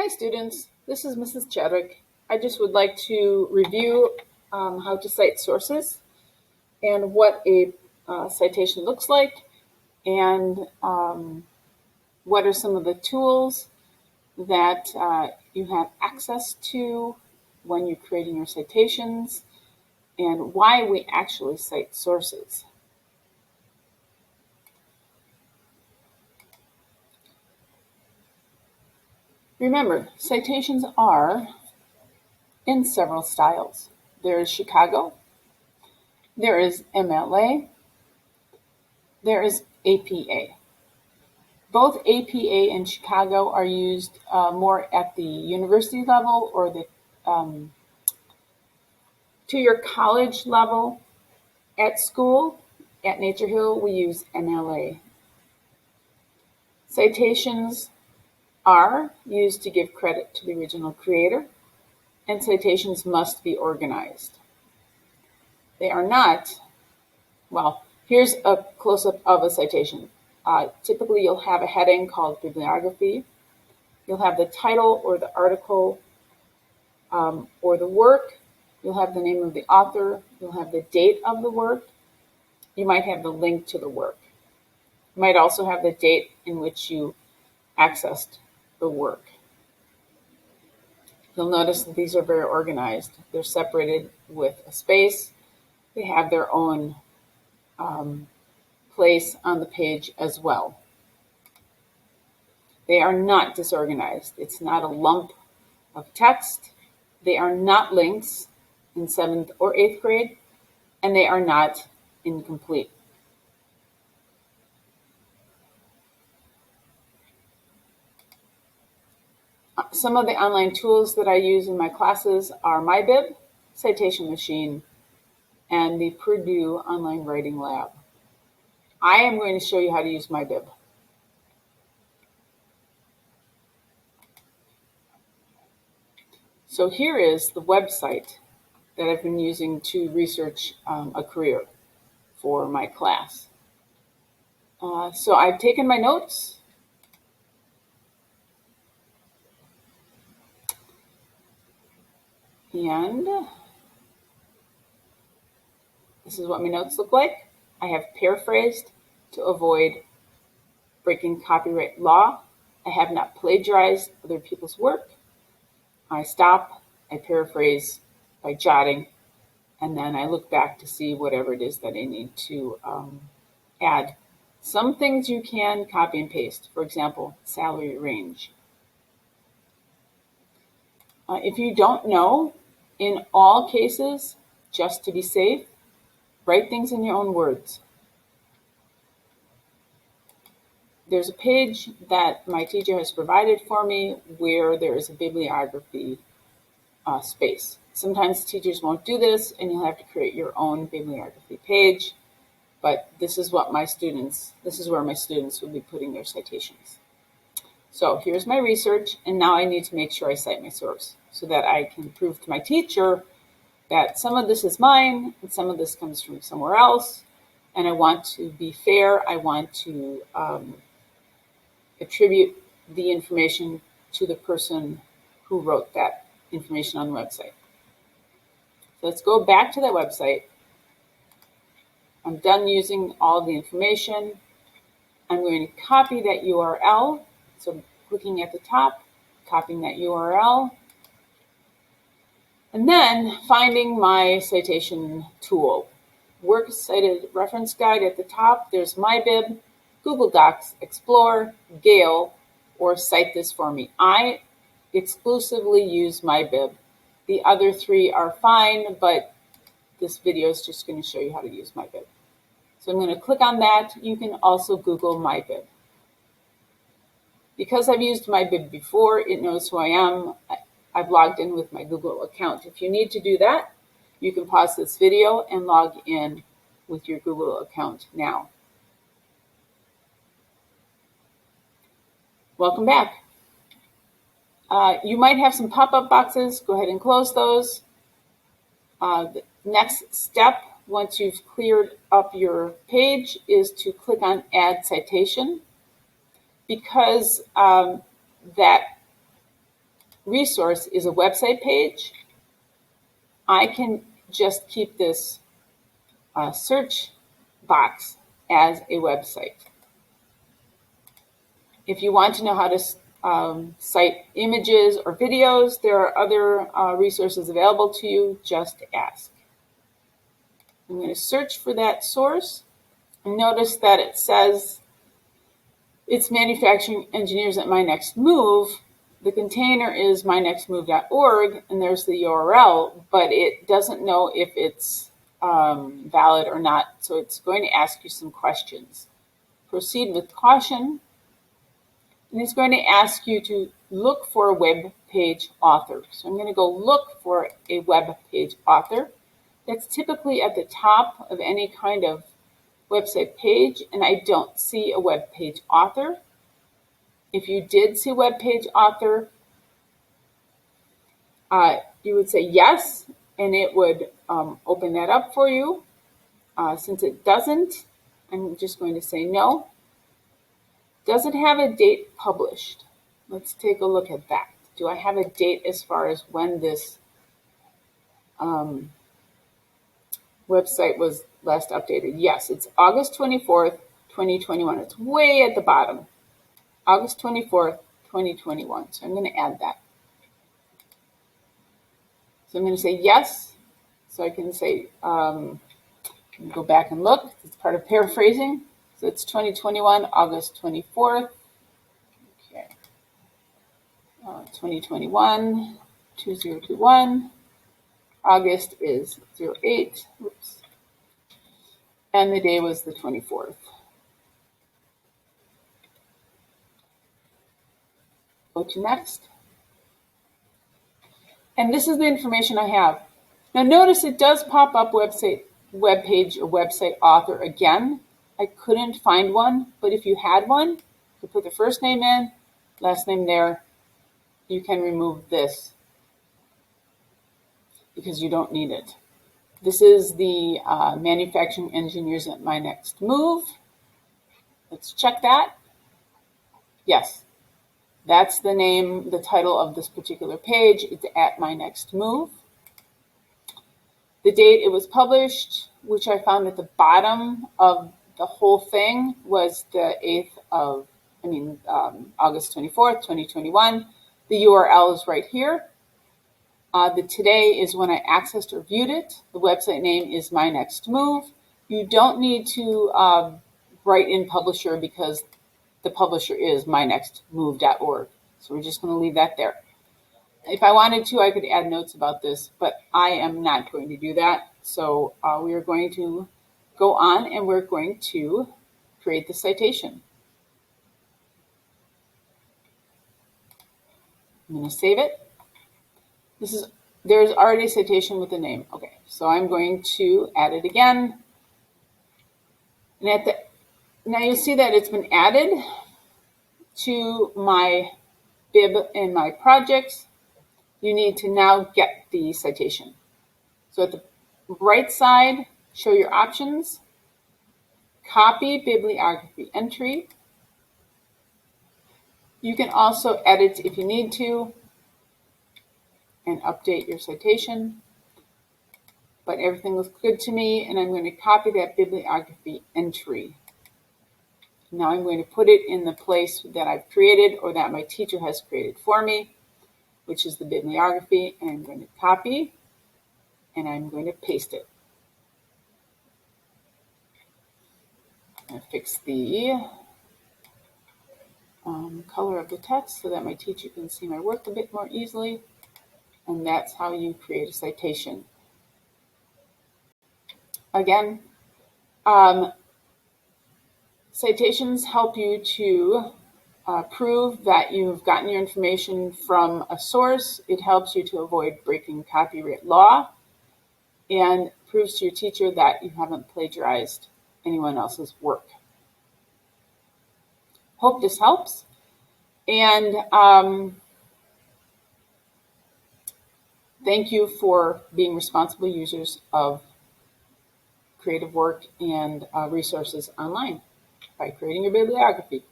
Hi students, this is Mrs. Chadwick. I just would like to review how to cite sources and what a citation looks like, and what are some of the tools that you have access to when you're creating your citations, and why we actually cite sources. Remember, citations are in several styles. There is Chicago, there is MLA, there is APA. Both APA and Chicago are used more at the university level or the to your college level. At school, at Nature Hill, we use MLA. Citations are used to give credit to the original creator, and citations must be organized. They are not, well, here's a close-up of a citation. Typically, you'll have a heading called bibliography. You'll have the title or the article or the work. You'll have the name of the author. You'll have the date of the work. You might have the link to the work. You might also have the date in which you accessed the work. You'll notice that these are very organized. They're separated with a space. They have their own place on the page as well. They are not disorganized. It's not a lump of text. They are not links in 7th or 8th grade, and they are not incomplete. Some of the online tools that I use in my classes are MyBib, Citation Machine, and the Purdue Online Writing Lab. I am going to show you how to use MyBib. So here is the website that I've been using to research a career for my class. So I've taken my notes. And this is what my notes look like. I have paraphrased to avoid breaking copyright law. I have not plagiarized other people's work. I stop, I paraphrase by jotting, and then I look back to see whatever it is that I need to add. Some things you can copy and paste. For example, salary range. If you don't know, in all cases, just to be safe, write things in your own words. There's a page that my teacher has provided for me where there is a bibliography space. Sometimes teachers won't do this, and you'll have to create your own bibliography page, but this is where my students will be putting their citations. So here's my research, and now I need to make sure I cite my source so that I can prove to my teacher that some of this is mine and some of this comes from somewhere else, and I want to be fair. I want to attribute the information to the person who wrote that information on the website. So let's go back to that website. I'm done using all the information. I'm going to copy that URL. So clicking at the top, copying that URL, and then finding my citation tool. Works Cited Reference Guide at the top. There's MyBib, Google Docs, Explore, Gale, or Cite This For Me. I exclusively use MyBib. The other three are fine, but this video is just going to show you how to use MyBib. So I'm going to click on that. You can also Google MyBib. Because I've used MyBib before, it knows who I am. I've logged in with my Google account. If you need to do that, you can pause this video and log in with your Google account now. Welcome back. You might have some pop-up boxes. Go ahead and close those. The next step, once you've cleared up your page, is to click on Add Citation. Because that resource is a website page, I can just keep this search box as a website. If you want to know how to cite images or videos, there are other resources available to you. Just ask. I'm going to search for that source. And notice that it says it's manufacturing engineers at My Next Move. The container is mynextmove.org, and there's the URL, but it doesn't know if it's valid or not, so it's going to ask you some questions. Proceed with caution, and it's going to ask you to look for a web page author. So I'm going to go look for a web page author. That's typically at the top of any kind of website page, and I don't see a web page author. If you did see a web page author, you would say yes, and it would open that up for you. Since it doesn't, I'm just going to say no. Does it have a date published? Let's take a look at that. Do I have a date as far as when this website was last updated? Yes, it's August 24th, 2021. It's way at the bottom. August 24th, 2021. So I'm going to add that. So I'm going to say yes. So I can say, go back and look. It's part of paraphrasing. So it's 2021, August 24th. Okay. 2021, 2021. August is 08. Oops. And the day was the 24th. Go to next. And this is the information I have. Now notice it does pop up web page or website author again. I couldn't find one, but if you had one, you put the first name in, last name there, you can remove this because you don't need it. This is the manufacturing engineers at My Next Move. Let's check that. Yes, that's the name, the title of this particular page. It's at My Next Move. The date it was published, which I found at the bottom of the whole thing, was the 8th of, August 24th, 2021. The URL is right here. The today is when I accessed or viewed it. The website name is My Next Move. You don't need to write in publisher because the publisher is mynextmove.org. So we're just going to leave that there. If I wanted to, I could add notes about this, but I am not going to do that. So we are going to go on and we're going to create the citation. I'm going to save it. There's already a citation with a name. Okay, so I'm going to add it again. And now you'll see that it's been added to my bib in my projects. You need to now get the citation. So at the right side, show your options. Copy bibliography entry. You can also edit if you need to and update your citation. But everything looks good to me, and I'm going to copy that bibliography entry. Now I'm going to put it in the place that I've created or that my teacher has created for me, which is the bibliography, and I'm going to copy and I'm going to paste it. I'm going to fix the color of the text so that my teacher can see my work a bit more easily, and that's how you create a citation. Again, citations help you to prove that you've gotten your information from a source. It helps you to avoid breaking copyright law and proves to your teacher that you haven't plagiarized anyone else's work. Hope this helps. And thank you for being responsible users of creative work and resources online by creating your bibliography.